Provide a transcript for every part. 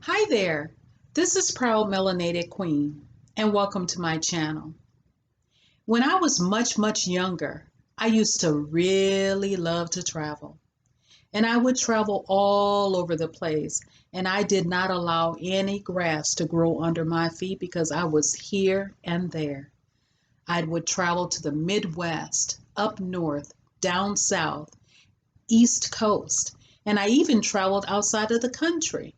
Hi there, this is Proud Melanated Queen, and welcome to my channel. When I was much younger, I used to really love to travel, and I would travel all over the place, and I did not allow any grass to grow under my feet because I was here and there. I would travel to the Midwest, up north, down south, East Coast, and I even traveled outside of the country.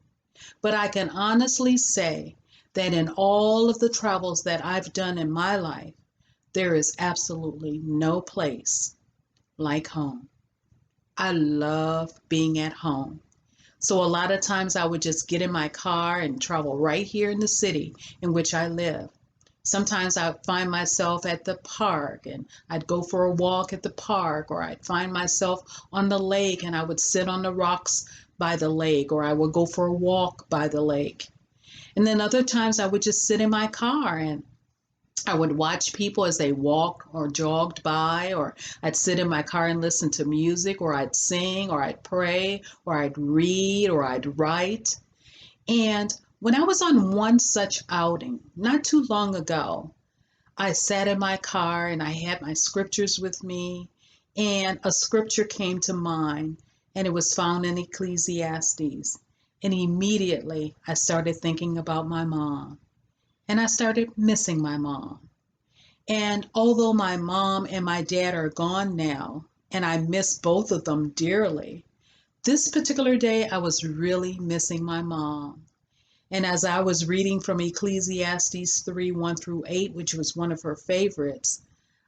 But I can honestly say that in all of the travels that I've done in my life, there is absolutely no place like home. I love being at home. So a lot of times I would just get in my car and travel right here in the city in which I live. Sometimes I'd find myself at the park and I'd go for a walk at the park, or I'd find myself on the lake and I would sit on the rocks by the lake, or I would go for a walk by the lake. And then other times I would just sit in my car and I would watch people as they walked or jogged by, or I'd sit in my car and listen to music, or I'd sing, or I'd pray, or I'd read, or I'd write. And when I was on one such outing not too long ago, I sat in my car and I had my scriptures with me, and a scripture came to mind, and it was found in Ecclesiastes. And immediately I started thinking about my mom, and I started missing my mom. And although my mom and my dad are gone now, and I miss both of them dearly, this particular day I was really missing my mom. And as I was reading from Ecclesiastes 3 1 through 8, which was one of her favorites,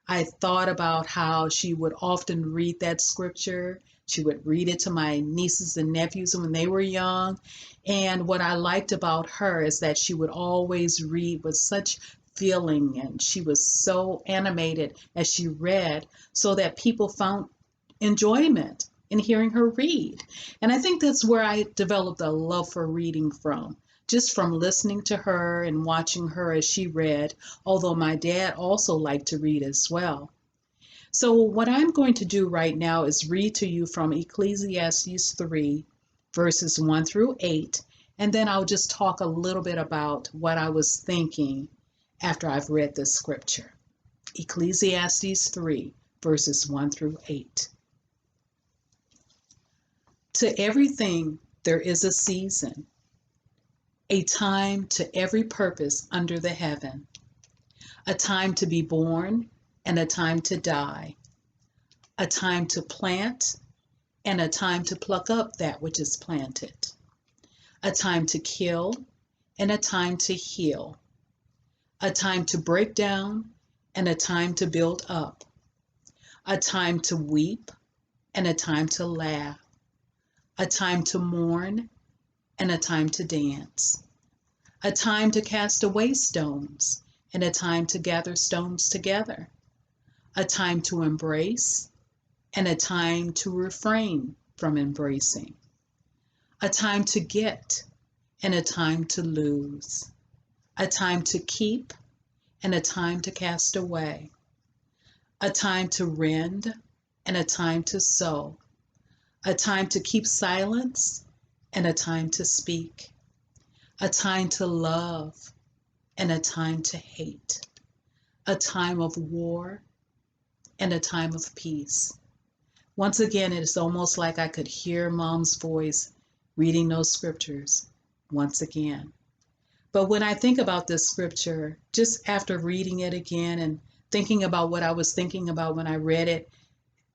I thought about how she would often read that scripture. She would read it to my nieces and nephews when they were young. And what I liked about her is that she would always read with such feeling, and she was so animated as she read, so that people found enjoyment in hearing her read. And I think that's where I developed a love for reading from, just from listening to her and watching her as she read, although my dad also liked to read as well. So, what I'm going to do right now is read to you from Ecclesiastes 3, verses 1 through 8, and then I'll just talk a little bit about what I was thinking after I've read this scripture. Ecclesiastes 3, verses 1 through 8. To everything there is a season, a time to every purpose under the heaven, a time to be born and a time to die, a time to plant and a time to pluck up that which is planted, a time to kill and a time to heal, a time to break down and a time to build up, a time to weep and a time to laugh, a time to mourn and a time to dance, a time to cast away stones and a time to gather stones together, a time to embrace and a time to refrain from embracing, a time to get and a time to lose, a time to keep and a time to cast away, a time to rend and a time to sow, a time to keep silence and a time to speak, a time to love and a time to hate, a time of war and a time of peace. Once again, it is almost like I could hear mom's voice reading those scriptures once again. But when I think about this scripture, just after reading it again and thinking about what I was thinking about when I read it,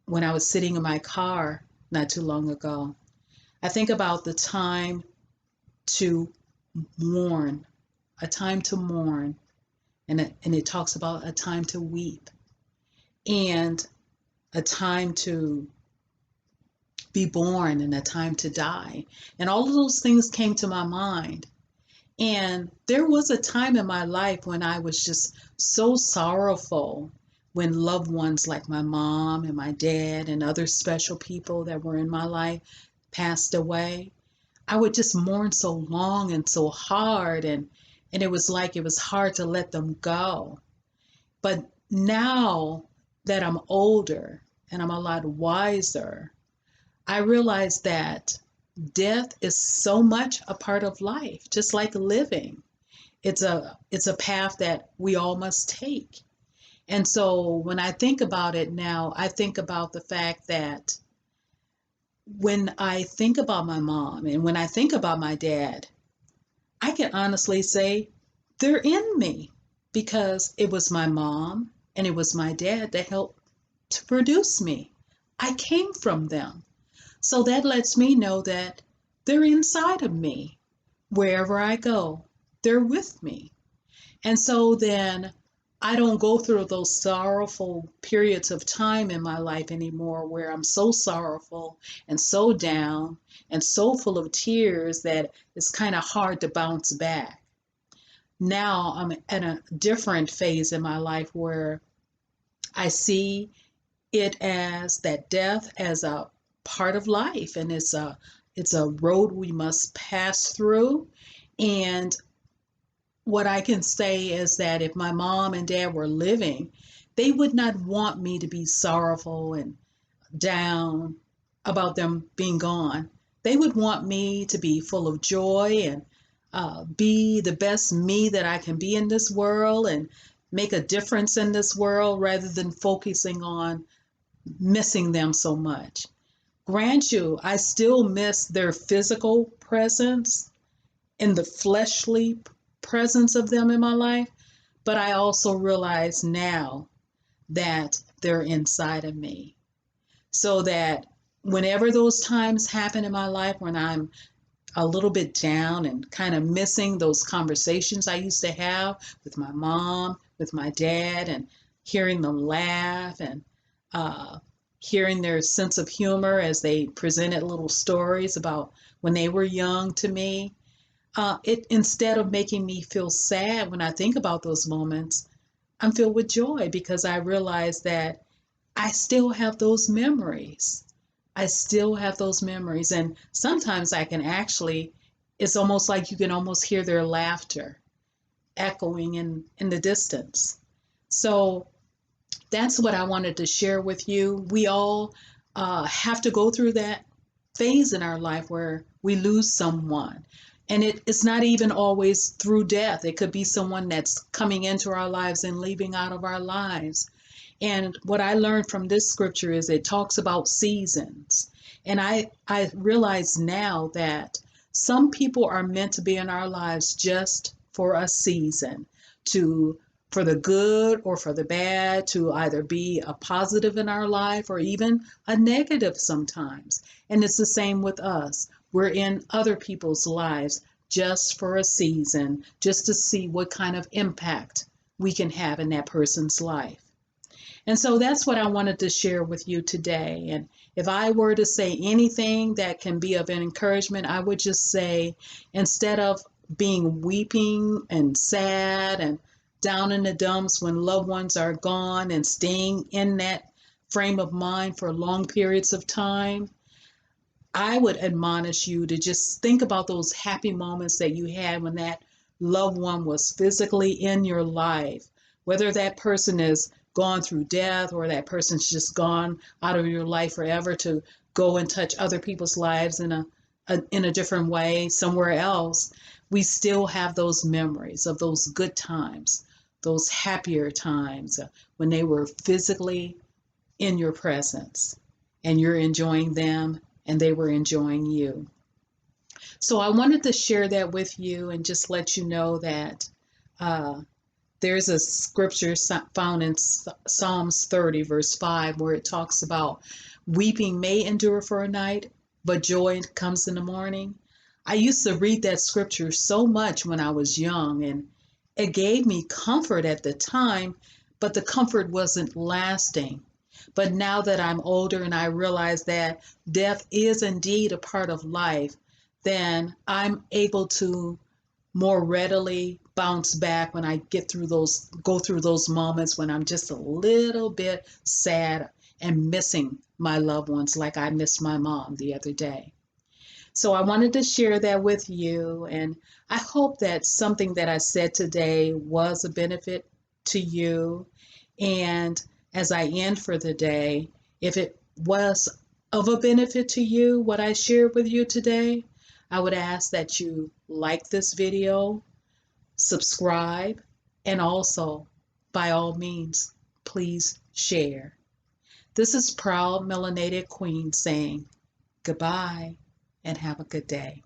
when I was sitting in my car not too long ago, I think about the time to mourn, a time to mourn, and it talks about a time to weep and a time to be born and a time to die. And all of those things came to my mind. And there was a time in my life when I was just so sorrowful when loved ones like my mom and my dad and other special people that were in my life passed away. I would just mourn so long and so hard, and it was like it was hard to let them go. But now that I'm older and I'm a lot wiser, I realize that death is so much a part of life, just like living. It's a path that we all must take. And so when I think about it now, I think about the fact that when I think about my mom and when I think about my dad, I can honestly say they're in me because it was my mom and it was my dad that helped to produce me. I came from them. So that lets me know that they're inside of me. Wherever I go, they're with me. And so then I don't go through those sorrowful periods of time in my life anymore where I'm so sorrowful and so down and so full of tears that it's kind of hard to bounce back. Now I'm at a different phase in my life where I see it as that death as a part of life, and it's a road we must pass through. And what I can say is that if my mom and dad were living, they would not want me to be sorrowful and down about them being gone. They would want me to be full of joy and be the best me that I can be in this world and make a difference in this world rather than focusing on missing them so much. Grant you, I still miss their physical presence and the fleshly presence of them in my life, but I also realize now that they're inside of me. So that whenever those times happen in my life when I'm a little bit down and kind of missing those conversations I used to have with my mom, with my dad, and hearing them laugh and uh, hearing their sense of humor as they presented little stories about when they were young to me. It instead of making me feel sad when I think about those moments, I'm filled with joy because I realize that I still have those memories. I still have those memories. And sometimes I can actually, it's almost like you can almost hear their laughter echoing in the distance. So that's what I wanted to share with you. We all have to go through that phase in our life where we lose someone. And it's not even always through death. It could be someone that's coming into our lives and leaving out of our lives. And what I learned from this scripture is it talks about seasons. And I realize now that some people are meant to be in our lives just for a season, to for the good or for the bad, to either be a positive in our life or even a negative sometimes. And it's the same with us. We're in other people's lives just for a season, just to see what kind of impact we can have in that person's life. And so that's what I wanted to share with you today. And if I were to say anything that can be of an encouragement, I would just say instead of being weeping and sad and down in the dumps when loved ones are gone and staying in that frame of mind for long periods of time, I would admonish you to just think about those happy moments that you had when that loved one was physically in your life, whether that person is gone through death or that person's just gone out of your life forever to go and touch other people's lives in a different way somewhere else. We still have those memories of those good times, those happier times when they were physically in your presence and you're enjoying them and they were enjoying you. So I wanted to share that with you and just let you know that uh, there's a scripture found in Psalms 30, verse 5, where it talks about weeping may endure for a night, but joy comes in the morning. I used to read that scripture so much when I was young, and it gave me comfort at the time, but the comfort wasn't lasting. But now that I'm older and I realize that death is indeed a part of life, then I'm able to more readily bounce back when I go through those moments when I'm just a little bit sad and missing my loved ones like I missed my mom the other day. So I wanted to share that with you, and I hope that something that I said today was a benefit to you. And as I end for the day, if it was of a benefit to you, what I shared with you today, I would ask that you like this video, subscribe, and also, by all means, please share. This is Proud Melanated Queen saying goodbye and have a good day.